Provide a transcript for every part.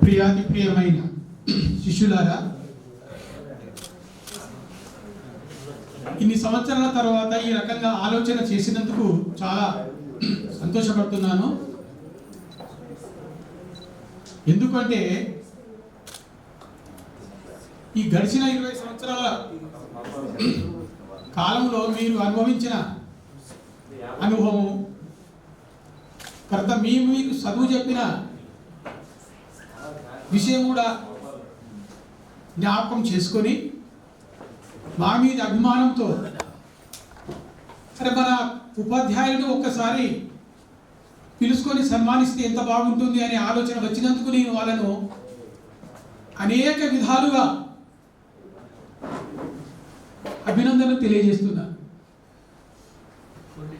ప్రియాతి ప్రియమైన శిష్యులారా, ఇన్ని సంవత్సరాల తర్వాత ఈ రకంగా ఆలోచన చేసినందుకు చాలా సంతోషపడుతున్నాను. ఎందుకంటే ఈ గడిచిన 20 సంవత్సరాల కాలంలో మీరు అనుభవించిన అనుభవం, తర్వాత మీకు చదువు చెప్పిన విషయం కూడా జ్ఞాపకం చేసుకొని మా మీద అభిమానంతో సరే మన ఉపాధ్యాయులను ఒక్కసారి పిలుచుకొని సన్మానిస్తే ఎంత బాగుంటుంది అనే ఆలోచన వచ్చినందుకు నేను వాళ్ళను అనేక విధాలుగా అభినందనలు తెలియజేస్తున్నా.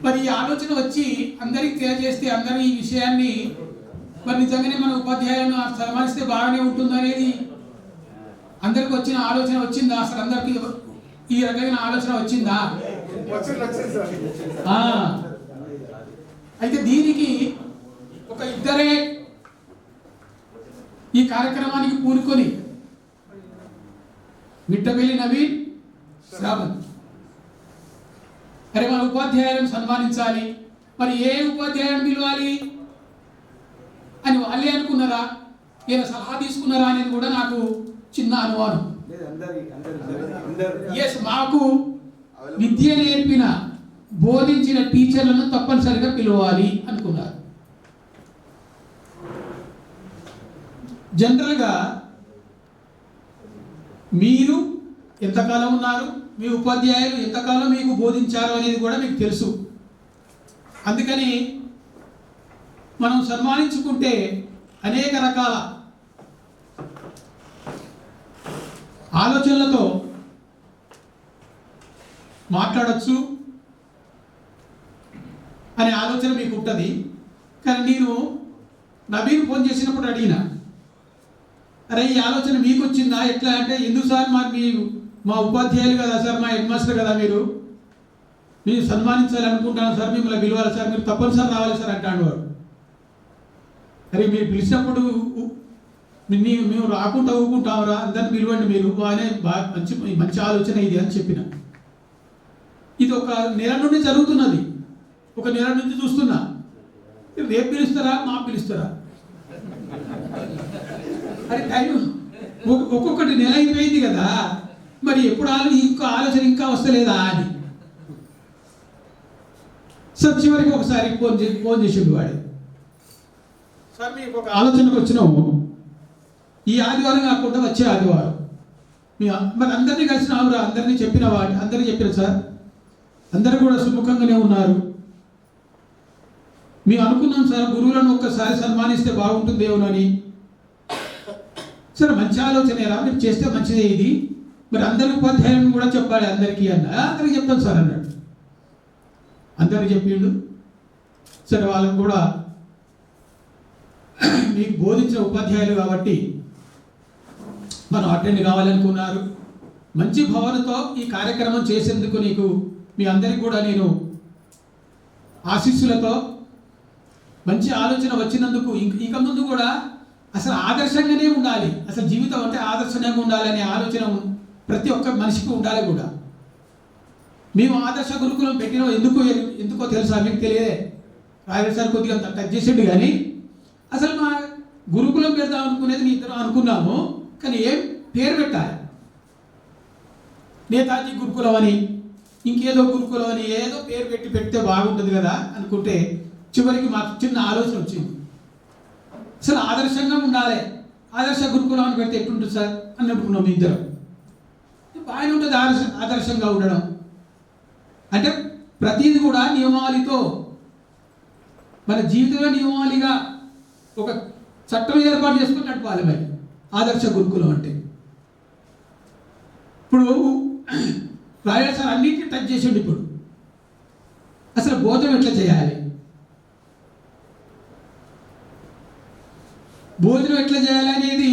మరి ఈ ఆలోచన వచ్చి అందరికి తెలియజేస్తే అందరూ ఈ విషయాన్ని మరి నిజంగానే మన ఉపాధ్యాయులను సన్మానిస్తే బాగానే ఉంటుంది అనేది అందరికి వచ్చిన ఆలోచన వచ్చిందా? అసలు అందరికి ఈ రకమైన ఆలోచన వచ్చిందా? అయితే దీనికి ఒక ఇద్దరే ఈ కార్యక్రమానికి పూనుకొని మిట్టపల్లి నవీన్, శ్రావణ్, అరే మన ఉపాధ్యాయులను సన్మానించాలి, మరి ఏ ఉపాధ్యాయులను పిలవాలి అని వాళ్ళే అనుకున్నారా, ఏదో సలహా తీసుకున్నారా అనేది కూడా నాకు చిన్న అనుమానం. మాకు విద్య నేర్పిన బోధించిన టీచర్లను తప్పనిసరిగా పిలవాలి అనుకున్నారు. జనరల్గా మీరు ఎంతకాలం ఉన్నారు, మీ ఉపాధ్యాయులు ఎంతకాలం మీకు బోధించారు అనేది కూడా మీకు తెలుసు. అందుకని మనం సన్మానించుకుంటే అనేక రకాల ఆలోచనలతో మాట్లాడచ్చు అనే ఆలోచన మీకు ఉంటుంది. కానీ నేను నవీన్ ఫోన్ చేసినప్పుడు అడిగిన, అరే ఈ ఆలోచన మీకు వచ్చిందా ఎట్లా అంటే, ఎందుకు సార్ మీరు మా ఉపాధ్యాయులు కదా సార్, మా హెడ్ మాస్టర్ కదా, మీరు సన్మానించాలి అనుకుంటాను సార్, మిమ్మల్ని పిలవాలి సార్, మీరు తప్పనిసరి రావాలి సార్ అంటాడు వాడు. అరే మీరు పిలిచినప్పుడు మేము రాకుండా ఊరుకుంటామరా, అందరిని పిలవండి మీరు, బాగానే బాగా మంచి ఆలోచన ఇది అని చెప్పిన. ఇది ఒక నెల నుండి జరుగుతున్నది, ఒక నెల నుంచి చూస్తున్నా. రేపు పిలుస్తారా, మా పిలుస్తారా? అరే టైం ఒక్కొక్కటి నెల అయిపోయింది కదా, మరి ఎప్పుడు ఇంకో ఆలోచన ఇంకా వస్తలేదా అని. సార్ చివరికి ఒకసారి ఫోన్ చేసిండు వాడు, సార్ మీకు ఒక ఆలోచనకు వచ్చినాము, ఈ ఆదివారం కాకుండా వచ్చే ఆదివారం మరి అందరినీ కలిసిన ఆవురా, అందరినీ చెప్పిన వాడు, అందరినీ చెప్పిన సార్, అందరూ కూడా సుముఖంగానే ఉన్నారు. మేము అనుకున్నాం సార్ గురువులను ఒక్కసారి సన్మానిస్తే బాగుంటుందేమోనని. సరే మంచి ఆలోచనేరా, మీరు చేస్తే మంచిదే ఇది, మరి అందరి ఉపాధ్యాయులను కూడా చెప్పాలి అందరికీ అందరికి చెప్తాను సార్ అన్నాడు. అందరికి చెప్పిండు. సరే వాళ్ళని కూడా మీకు బోధించిన ఉపాధ్యాయులు కాబట్టి మనం అటెండ్ కావాలనుకున్నారు. మంచి భావనతో ఈ కార్యక్రమం చేసేందుకు మీ అందరికీ కూడా నేను ఆశీస్సులతో మంచి ఆలోచన వచ్చినందుకు ఇక ముందు కూడా అసలు ఆదర్శంగానే ఉండాలి, అసలు జీవితం అంటే ఆదర్శంగా ఉండాలి అనే ఆలోచన ప్రతి ఒక్క మనిషికి ఉండాలి కూడా. మేము ఆదర్శ గురుకులం పెట్టిన ఎందుకో తెలుసా మీకు? తెలియదే. రాయల్ సార్ కొద్దిగా టచ్ చేసిండు, కానీ అసలు మా గురుకులం పెడదాం అనుకునేది మీ ఇద్దరం అనుకున్నాము, కానీ ఏం పేరు పెట్టాలి, నేతాజీ గురుకులం అని, ఇంకేదో గురుకులం అని ఏదో పేరు పెడితే బాగుంటుంది కదా అనుకుంటే చివరికి మాకు చిన్న ఆలోచన వచ్చింది. అసలు ఆదర్శంగా ఉండాలి, ఆదర్శ గురుకులం అని పెడితే ఎట్లుంటుంది సార్ అని అనుకున్నాం మీ ఇద్దరం. బాగానే ఉంటుంది ఆదర్శంగా ఉండడం అంటే, ప్రతిదీ కూడా నియమావళితో, మన జీవితంలో నియమావళిగా ఒక చట్టం ఏర్పాటు చేసుకుని నడపాలి. మరి ఆదర్శ గురుకులం అంటే ఇప్పుడు రాయల్ సార్ అన్నింటినీ టచ్ చేసిండు. ఇప్పుడు అసలు బోధన ఎట్లా చేయాలి, భోజనం ఎట్లా చేయాలి అనేది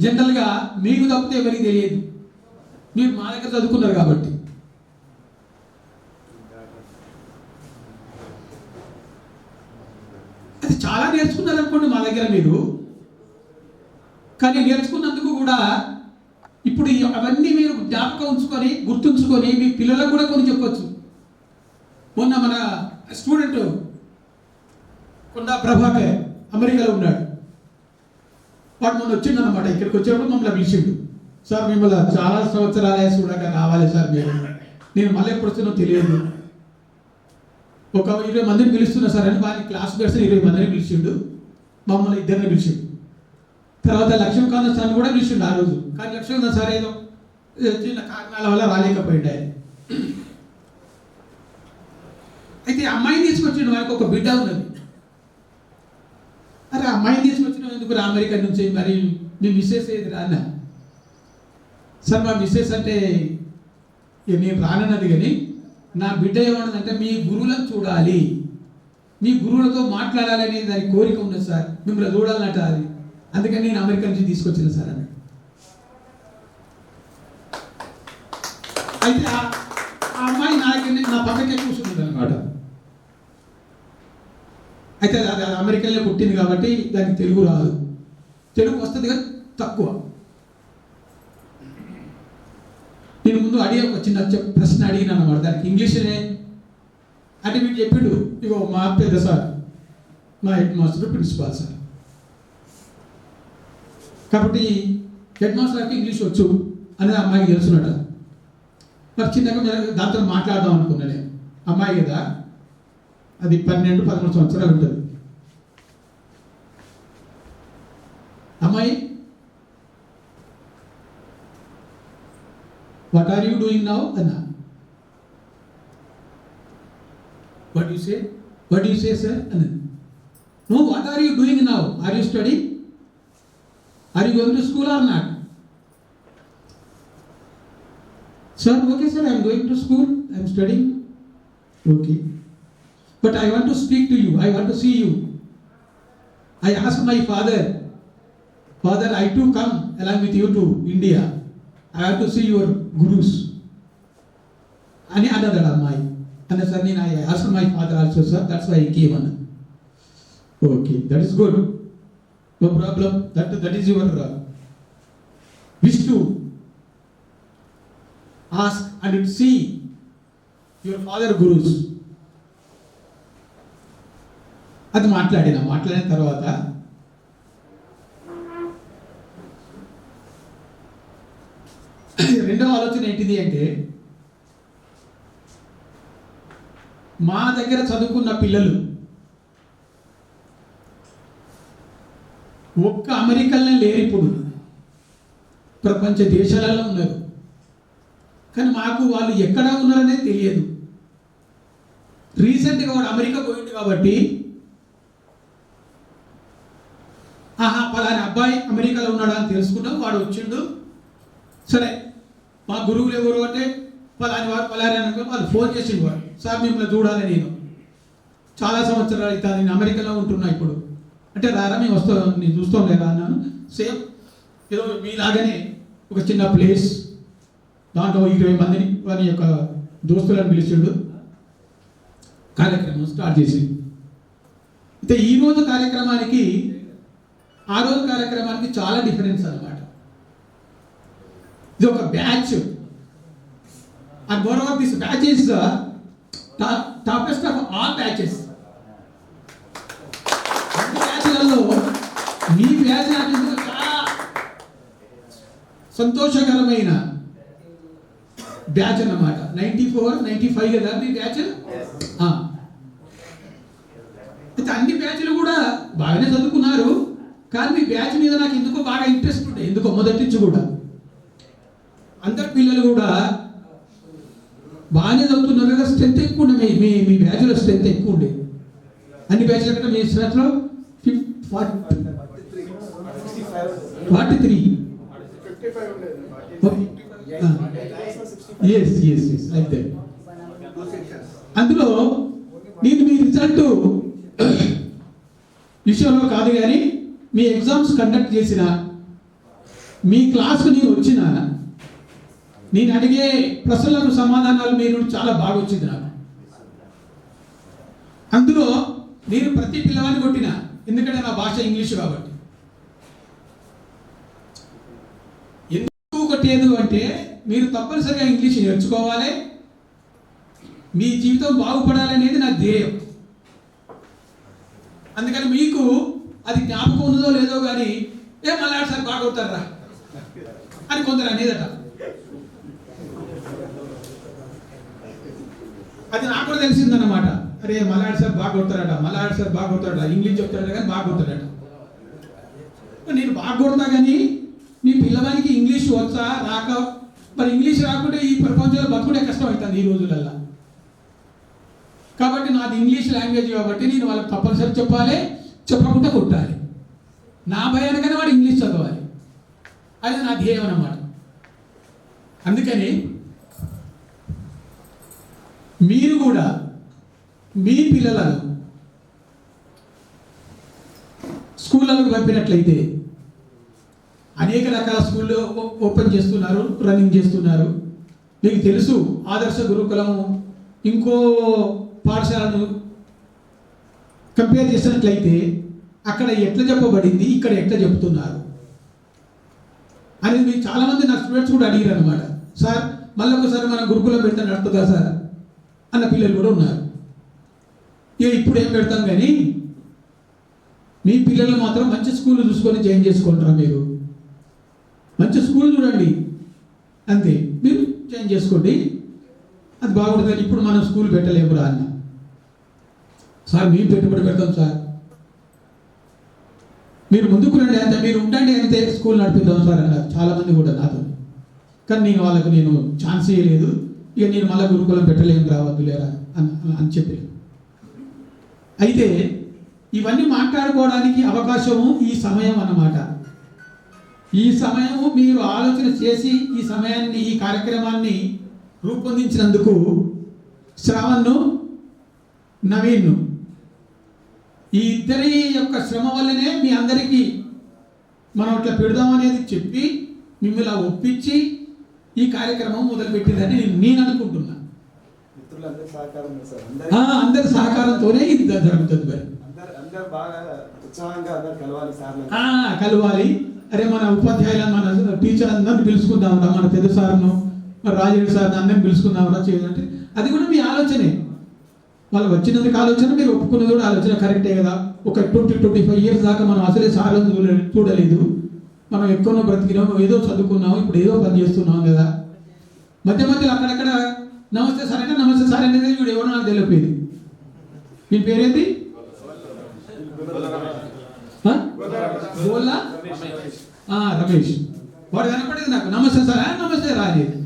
జనరల్గా మీకు తప్పితే ఎవరికి తెలియదు, మీరు మా దగ్గర చదువుకున్నారు కాబట్టి. అది చాలా నేర్చుకున్నారు అనుకోండి మా దగ్గర మీరు. కానీ నేర్చుకున్నందుకు కూడా ఇప్పుడు అవన్నీ మీరు జ్ఞాపకం ఉంచుకొని గుర్తుంచుకొని మీ పిల్లలకు కూడా కొన్ని చెప్పొచ్చు. మొన్న మన స్టూడెంట్ కొండా ప్రభాకర్ అమెరికాలో ఉన్నాడు. వాడు మొన్న వచ్చిండు అనమాట. ఇక్కడికి వచ్చినప్పుడు మమ్మల్ని పిలిచిండు. సార్ మిమ్మల్ని చాలా సంవత్సరాలే చూడక రావాలి సార్ మీరు, నేను మళ్ళీ ఎప్పుడు వచ్చినో తెలియదు, ఒక 20 మందిని పిలుస్తున్నా సార్ అని వారి క్లాస్మేట్స్ 20 మందిని పిలిచిండు. మమ్మల్ని ఇద్దరిని పిలిచిండు. తర్వాత లక్ష్మీకాంత్ సార్ కూడా పిలిచిండు ఆ రోజు. కానీ లక్ష్మీకాంత్ సార్ ఏదో చిన్న కారణాల వల్ల రాలేకపోయింది ఆయన. అయితే అమ్మాయిని తీసుకొచ్చిండు. ఆయనకు ఒక బిడ్డ ఉన్నది. అరే అమ్మాయిని తీసుకొచ్చిన ఎందుకు రా అమెరికా నుంచి, మరి మీ మిస్సెస్ ఏది రానా? సార్ మా మిస్సెస్ అంటే నేను రానన్నది, కానీ నా బిడ్డ ఏమన్నదంటే మీ గురువులను చూడాలి, మీ గురువులతో మాట్లాడాలి అనేది దాని కోరిక ఉన్నది సార్, మిమ్మల్ని చూడాలన్నట్టు అది, అందుకని నేను అమెరికా నుంచి తీసుకొచ్చిన సార్ అని. అయితే ఆ అమ్మాయి నా పక్కకే కూర్చుంటుంది అనమాట. అయితే అది అమెరికాలో పుట్టింది కాబట్టి దానికి తెలుగు రాదు, తెలుగు వస్తుంది కానీ తక్కువ. నేను ముందు ఒక చిన్న ప్రశ్న అడిగినాను అనమాట. దానికి ఇంగ్లీష్నే అంటే వీడు చెప్పిండు, ఇగో మా పెద్ద సార్, మా హెడ్ మాస్టర్ ప్రిన్సిపాల్ సార్, కాబట్టి హెడ్ మాస్టర్కి ఇంగ్లీష్ వచ్చు అనేది అమ్మాయికి తెలుసున్నాడు. మరి చిన్నగా దాంతో మాట్లాడదాం అనుకున్నా నేను. అమ్మాయి కదా, అది 12-13 సంవత్సరాలు ఉంటుంది. అమ్మాయి, what are you doing now? Anna, what do you say sir? Anna, no, what are you doing now? Are you studying? Are you going to school or not? Sir, okay sir, I am going to school, I am studying. Okay, but I want to speak to you, I want to see you. I asked my father, I too come along with you to India, I have to see your gurus అని అన్నది అమ్మాయి. అన్న sir నేను I asked my father also sir, that's why I came అన్న. Okay, that is good, no problem, that is your wish to ask and see your father gurus. అది మాట్లాడిన తర్వాత రెండవ ఆలోచన ఏంటిది అంటే, మా దగ్గర చదువుకున్న పిల్లలు ఒక్క అమెరికాలోనే లేరు, ఇప్పుడు ప్రపంచ దేశాలలో ఉన్నారు. కానీ మాకు వాళ్ళు ఎక్కడ ఉన్నారనే తెలియదు. రీసెంట్గా వాడు అమెరికా పోయింది కాబట్టి, ఆహా పలాని అబ్బాయి అమెరికాలో ఉన్నాడా అని తెలుసుకున్నాం. వాడు వచ్చిండు, సరే మా గురువులు ఎవరు అంటే పలాని వారు పలాని అనుకో, వాళ్ళు ఫోన్ చేసిండు. వాడు సార్ మిమ్మల్ని చూడాలి, నేను చాలా సంవత్సరాలు అవుతుంది, నేను అమెరికాలో ఉంటున్నా ఇప్పుడు అంటే, రారా మేము వస్తాం, నేను చూస్తాం లేదా అన్నాను. సేమ్ ఏదో మీలాగానే ఒక చిన్న ప్లేస్, దాంట్లో 20 మందిని వారి యొక్క దోస్తులను పిలిచిండు, కార్యక్రమం స్టార్ట్ చేసింది. అయితే ఈరోజు కార్యక్రమానికి ఆ రోజు కార్యక్రమానికి చాలా డిఫరెన్స్ అన్నమాట. ఇది ఒక batch, and moreover this batch is the toppest of all batches. అన్ని బ్యాచ్లలో మీ బ్యాచ్ నాకు చాలా సంతోషకరమైన బ్యాచ్ అన్నమాట. 94-95 కదా మీ బ్యాచ్. అయితే అన్ని బ్యాచ్లు కూడా బాగానే చదువుకున్నారు, కానీ మీ బ్యాచ్ మీద నాకు ఎందుకో బాగా ఇంట్రెస్ట్ ఉండే, ఎందుకో మొదటి నుంచి కూడా. అందరి పిల్లలు కూడా బాగానే చదువుతున్నారు కదా, స్ట్రెంత్ ఎక్కువ ఉండే, మీ బ్యాచ్లో స్ట్రెంత్ ఎక్కువ ఉండే. అన్ని బ్యాచ్ల కంటే మీ బ్యాచ్లో 43. Yes like that. అందులో నేను మీ రిజల్ట్ విషయంలో కాదు, కానీ మీ ఎగ్జామ్స్ కండక్ట్ చేసిన మీ క్లాస్కు నేను వచ్చిన నేను అడిగే ప్రశ్నలకు సమాధానాలు మీరు చాలా బాగా వచ్చింది నాకు. అందులో నేను ప్రతి పిల్లవాడిని కొట్టిన, ఎందుకంటే నా భాష ఇంగ్లీష్ కాబట్టి. ఎందుకు కొట్టేది అంటే మీరు తప్పనిసరిగా ఇంగ్లీష్ నేర్చుకోవాలి, మీ జీవితం బాగుపడాలనేది నా ధ్యేయం. అందుకని మీకు అది జ్ఞాపకం ఉన్నదో లేదో కానీ మళ్ళీ సార్ బాగా కొడతారా అని కొందరు అనేదట. అది నాకు కూడా తెలిసిందన్నమాట. అరే మలయాళ సార్ బాగా కొడతారట, మలయాళ సార్ బాగా కొడతారట, ఇంగ్లీష్ చెప్తారట కానీ బాగా కొడతాడట. నేను బాగా కొడతా కానీ మీ పిల్లవానికి ఇంగ్లీష్ వచ్చా రాక, మరి ఇంగ్లీష్ రాకుంటే ఈ ప్రపంచంలో బతుకుడే కష్టం అవుతుంది ఈ రోజులల్లో. కాబట్టి నాది ఇంగ్లీష్ లాంగ్వేజ్ కాబట్టి నేను వాళ్ళకి తప్పనిసరి చెప్పాలి, చెప్పకుండా కొట్టాలి. నా భయానికైనా వాడు ఇంగ్లీష్ చదవాలి, అది నా ధ్యేయం అన్నమాట. అందుకని మీరు కూడా మీ పిల్లలను స్కూళ్ళకు పంపినట్లయితే అనేక రకాల స్కూళ్ళు ఓపెన్ చేస్తున్నారు, రన్నింగ్ చేస్తున్నారు. మీకు తెలుసు ఆదర్శ గురుకులము ఇంకో పాఠశాలను కంపేర్ చేసినట్లయితే అక్కడ ఎట్లా చెప్పబడింది, ఇక్కడ ఎట్లా చెప్తున్నారు అనేది మీకు చాలామంది నా స్టూడెంట్స్ కూడా అడిగారు అనమాట. సార్ మళ్ళీ ఒకసారి మనం గురుకులం పెడితే నడుతుందా సార్ అన్న పిల్లలు కూడా ఉన్నారు. ఇప్పుడు ఏం పెడతాం కానీ మీ పిల్లలు మాత్రం మంచి స్కూల్ చూసుకొని జాయిన్ చేసుకుంటారా? మీరు మంచి స్కూల్ చూడండి, అంతే, మీరు జాయిన్ చేసుకోండి, అది బాగుంటుంది. ఇప్పుడు మనం స్కూల్ పెట్టలేమురా అన్న. సార్ మేము పెట్టుబడి పెడతాం సార్, మీరు ముందుకు రండి, అంతే మీరు ఉండండి, అంతే స్కూల్ నడిపిద్దాం సార్ అన్నారు చాలామంది కూడా నాతో. కానీ నేను వాళ్ళకు నేను ఛాన్స్ ఇవ్వలేదు. ఇక నేను మళ్ళీ గురుకులం పెట్టలేము, రావద్దు లేరా అని చెప్పి. అయితే ఇవన్నీ మాట్లాడుకోవడానికి అవకాశము ఈ సమయం అన్నమాట. ఈ సమయము మీరు ఆలోచన చేసి ఈ సమయాన్ని, ఈ కార్యక్రమాన్ని రూపొందించినందుకు శ్రావణ్ను, నవీన్ను, ఈ ఇద్దరి యొక్క శ్రమ వల్లనే మీ అందరికీ మనం ఇట్లా పెడదామనేది చెప్పి మిమ్మల్ని ఒప్పించి ఈ కార్యక్రమం మొదలుపెట్టిందని నేను అనుకుంటున్నా. అందరి సహకారంతోనే ఇది జరుగుతుంది. మరి కలవాలి. అరే మన ఉపాధ్యాయులను, మన టీచర్ అందరిని పిలుచుకుందాంరా, మన పెద్ద సార్ను, మరి రాజేడు సార్ని అందరిని పిలుచుకుందాంరా చేయాలంటే అది కూడా మీ ఆలోచనే. వాళ్ళకి వచ్చినందుకు ఆలోచన, మీరు ఒప్పుకున్నది కూడా ఆలోచన కరెక్టే కదా. ఒక 20-25 ఇయర్స్ దాకా మనం అసలే సార్లను చూడలేదు, మనం ఎక్కువనో బ్రతికినాము, ఏదో చదువుకున్నాము, ఇప్పుడు ఏదో పని చేస్తున్నాం కదా. మధ్య మధ్యలో అక్కడక్కడ నమస్తే సార్ అంటే నమస్తే సార్ అనేది ఇప్పుడు ఎవరో నాకు తెలియదు. మీ పేరేంటి? గోల్లా రమేష్. వాడు కనపడేది నాకు, నమస్తే సార్, నమస్తే రా అనేది.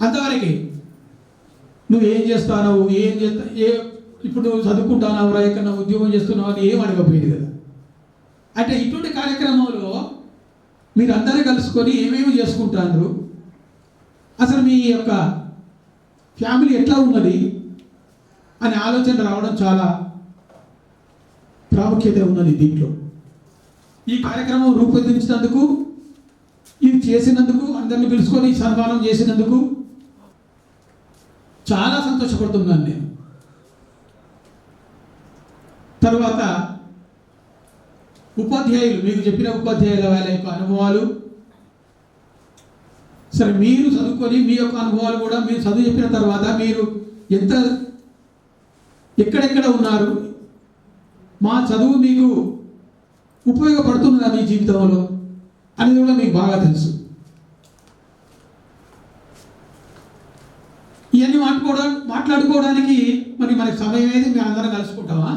అంతవరకు నువ్వేం చేస్తావు, ఏం చేస్తా, ఇప్పుడు నువ్వు చదువుకుంటున్నావురా, ఎక్కడ ఉద్యోగం చేస్తున్నావు అని ఏం అడగపోయేది కదా. అంటే ఇటువంటి కార్యక్రమంలో మీరు అందరూ కలుసుకొని ఏమేమి చేసుకుంటారు, అసలు మీ యొక్క ఫ్యామిలీ ఎట్లా ఉన్నది అనే ఆలోచన రావడం చాలా ప్రాముఖ్యత ఉన్నది దీంట్లో. ఈ కార్యక్రమం రూపొందించినందుకు, ఇది చేసినందుకు, అందరిని పిలుచుకొని సన్మానం చేసినందుకు చాలా సంతోషపడుతున్నాను నేను. తర్వాత ఉపాధ్యాయులు, మీకు చెప్పిన ఉపాధ్యాయుల వాళ్ళ యొక్క అనుభవాలు, సరే మీరు చదువుకొని మీ యొక్క అనుభవాలు కూడా, మీరు చదువు చెప్పిన తర్వాత మీరు ఎంత ఎక్కడెక్కడ ఉన్నారు, మా చదువు మీకు ఉపయోగపడుతుందా మీ జీవితంలో అనేది కూడా మీకు బాగా తెలుసు. ఇవన్నీ మాట్లాడుకోవడానికి మరి మనకి సమయం ఏది, మేము అందరం కలుసుకుంటామా?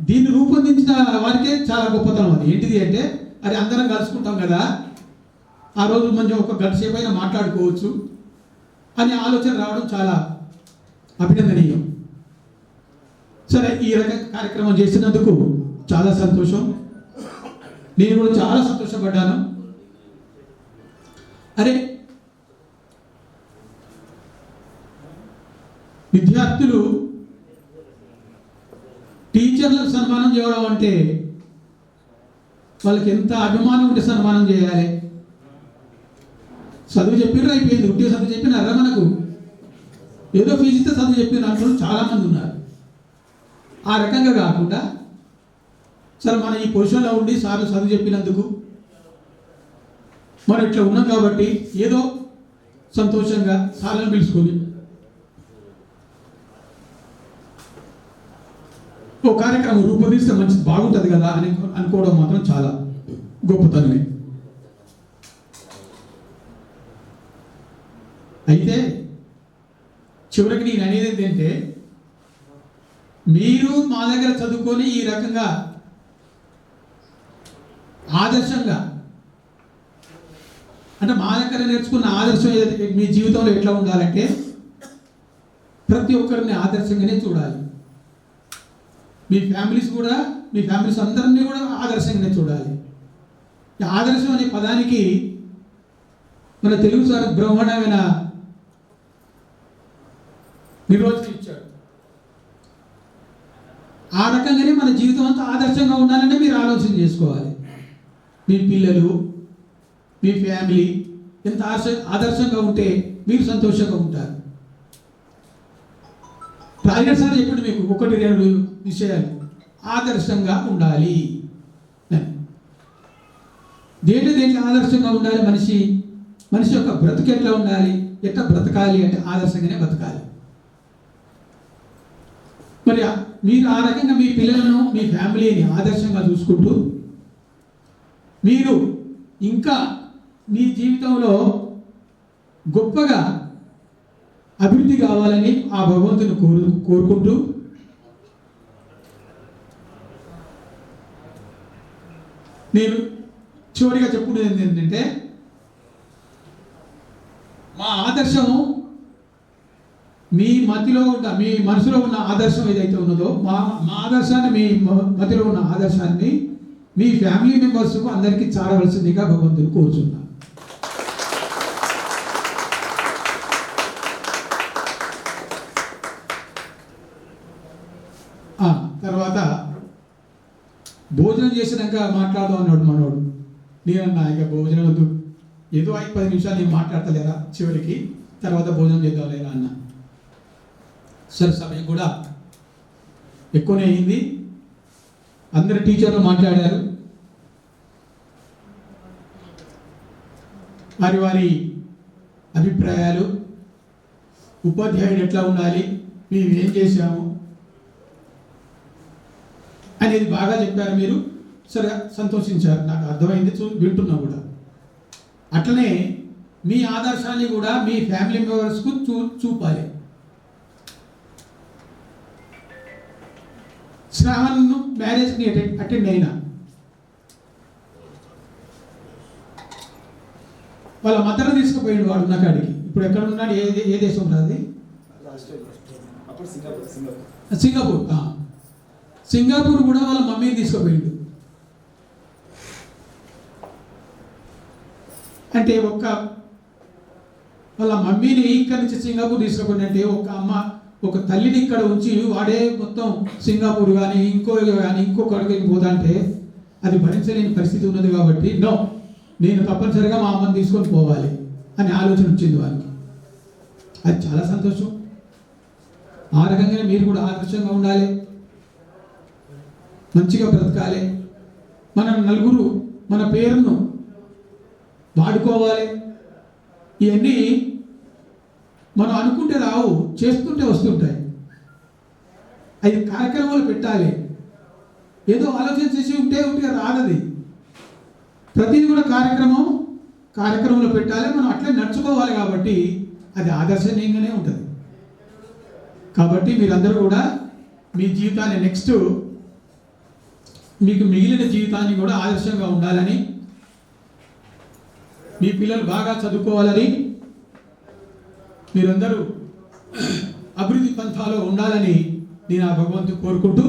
దీన్ని రూపొందించిన వారికే చాలా గొప్పతనం. అది ఏంటిది అంటే, అది అందరం కలుసుకుంటాం కదా, ఆ రోజు మంచి ఒక గంట సేపు అయినా మాట్లాడుకోవచ్చు అనే ఆలోచన రావడం చాలా అభినందనీయం. సరే, ఈ రకం కార్యక్రమం చేసినందుకు చాలా సంతోషం. నేను కూడా చాలా సంతోషపడ్డాను. అరే విద్యార్థులు టీచర్లకు సన్మానం చేయడం అంటే వాళ్ళకి ఎంత అభిమానం ఉంటే సన్మానం చేయాలి. చదువు చెప్పిన అయిపోయింది, ఉద్యోగ చదువు చెప్పినారా మనకు, ఏదో ఫీజు ఇస్తే చదువు చెప్పిన అంటున్నారు చాలామంది ఉన్నారు. ఆ రకంగా కాకుండా సరే మనం ఈ పొజిషన్లో ఉండి సార్లు చదువు చెప్పినందుకు మనం ఇట్లా ఉన్నాం కాబట్టి ఏదో సంతోషంగా సార్లను పిలుచుకొని ఓ కార్యక్రమం రూపొందిస్తే మంచి బాగుంటుంది కదా అని అనుకోవడం మాత్రం చాలా గొప్పతనమే. అయితే చివరికి నేను అనేది ఏంటంటే, మీరు మా దగ్గర చదువుకొని ఈ రకంగా ఆదర్శంగా అంటే మా దగ్గర నేర్చుకున్న ఆదర్శం మీ జీవితంలో ఎట్లా ఉండాలంటే ప్రతి ఒక్కరిని ఆదర్శంగానే చూడాలి. మీ ఫ్యామిలీస్ అందరినీ కూడా ఆదర్శంగానే చూడాలి. ఆదర్శం అనే పదానికి మన తెలుగు సార్ బ్రహ్మాండమైన నిర్వచనం ఇచ్చాడు. ఆ రకంగానే మన జీవితం అంతా ఆదర్శంగా ఉండాలంటే మీరు ఆలోచన చేసుకోవాలి. మీ పిల్లలు, మీ ఫ్యామిలీ ఎంత ఆదర్శంగా ఉంటే మీరు సంతోషంగా ఉంటారు. రాజర్ సార్ చెప్పండి మీకు 1-2 విషయాలు ఆదర్శంగా ఉండాలి. దేంట్లో ఆదర్శంగా ఉండాలి? మనిషి యొక్క బ్రతుకు ఎట్లా ఉండాలి, ఎట్లా బ్రతకాలి అంటే ఆదర్శంగానే బ్రతకాలి. మరి మీరు ఆ రకంగా మీ పిల్లలను, మీ ఫ్యామిలీని ఆదర్శంగా చూసుకుంటూ మీరు ఇంకా మీ జీవితంలో గొప్పగా అభివృద్ధి కావాలని ఆ భగవంతుని కోరుకుంటూ నేను చివరిగా చెప్పుకునేది ఏంటంటే, మా ఆదర్శము మీ మనసులో ఉన్న ఆదర్శం ఏదైతే ఉన్నదో మా ఆదర్శాన్ని, మీ మతిలో ఉన్న ఆదర్శాన్ని మీ ఫ్యామిలీ మెంబర్స్ అందరికీ చాలవలసిందిగా భగవంతుని కోరుచున్నా. తర్వాత భోజనం చేసినాక మాట్లాడదాం అన్నాడు మనోడు. నేనన్నా ఇక భోజనం వద్దు, ఏదో 5-10 నిమిషాలు నేను మాట్లాడతలేరా చివరికి, తర్వాత భోజనం చేద్దాం లేరా అన్న. సరే, సమయం కూడా ఎక్కువనే అయింది. అందరు టీచర్లు మాట్లాడారు. వారి అభిప్రాయాలు, ఉపాధ్యాయుడు ఎట్లా ఉండాలి, మేము ఏం చేశాము అనేది బాగా చెప్పారు. మీరు సరే సంతోషించారు, నాకు అర్థమైంది, వింటున్నా కూడా. అట్లనే మీ ఆదర్శాన్ని కూడా మీ ఫ్యామిలీ మెంబర్స్కు చూపాలి. శ్రావణ్ మ్యారేజ్కి అటెండ్ అయినా వాళ్ళ మదర్ తీసుకుపోయాడు వాడు ఉన్న కాడికి. ఇప్పుడు ఎక్కడ ఉన్నాడు, ఏ దేశం ఉన్నది? సింగపూర్ కూడా వాళ్ళ మమ్మీని తీసుకుపోయాడు. అంటే వాళ్ళ మమ్మీని ఇక్కడి నుంచి సింగపూర్ తీసుకుపోయింది అంటే ఒక తల్లిని ఇక్కడ ఉంచి వాడే మొత్తం సింగపూర్ కానీ ఇంకొకడికి పోతా అంటే అది భరించలేని పరిస్థితి ఉన్నది. కాబట్టి నేను తప్పనిసరిగా మా అమ్మని తీసుకొని పోవాలి అని ఆలోచన వచ్చింది వారికి. అది చాలా సంతోషం. ఆ రకంగానే మీరు కూడా ఆదర్శంగా ఉండాలి, మంచిగా బ్రతకాలి. నలుగురు మన పేరును వాడుకోవాలి. ఇవన్నీ మనం అనుకుంటే రావు, చేస్తుంటే వస్తుంటాయి. అది కార్యక్రమాలు పెట్టాలి. ఏదో ఆలోచన చేసి ఉంటే రాదది. ప్రతిదీ కూడా కార్యక్రమంలో పెట్టాలి. మనం అట్లే నడుచుకోవాలి. కాబట్టి అది ఆదర్శనీయంగానే ఉంటుంది. కాబట్టి మీరందరూ కూడా మీ జీవితాన్ని నెక్స్ట్ మీకు మిగిలిన జీవితాన్ని కూడా ఆదర్శంగా ఉండాలని, మీ పిల్లలు బాగా చదువుకోవాలని, మీరందరూ అభివృద్ధి పంథాలో ఉండాలని నేను ఆ భగవంతుని కోరుకుంటూ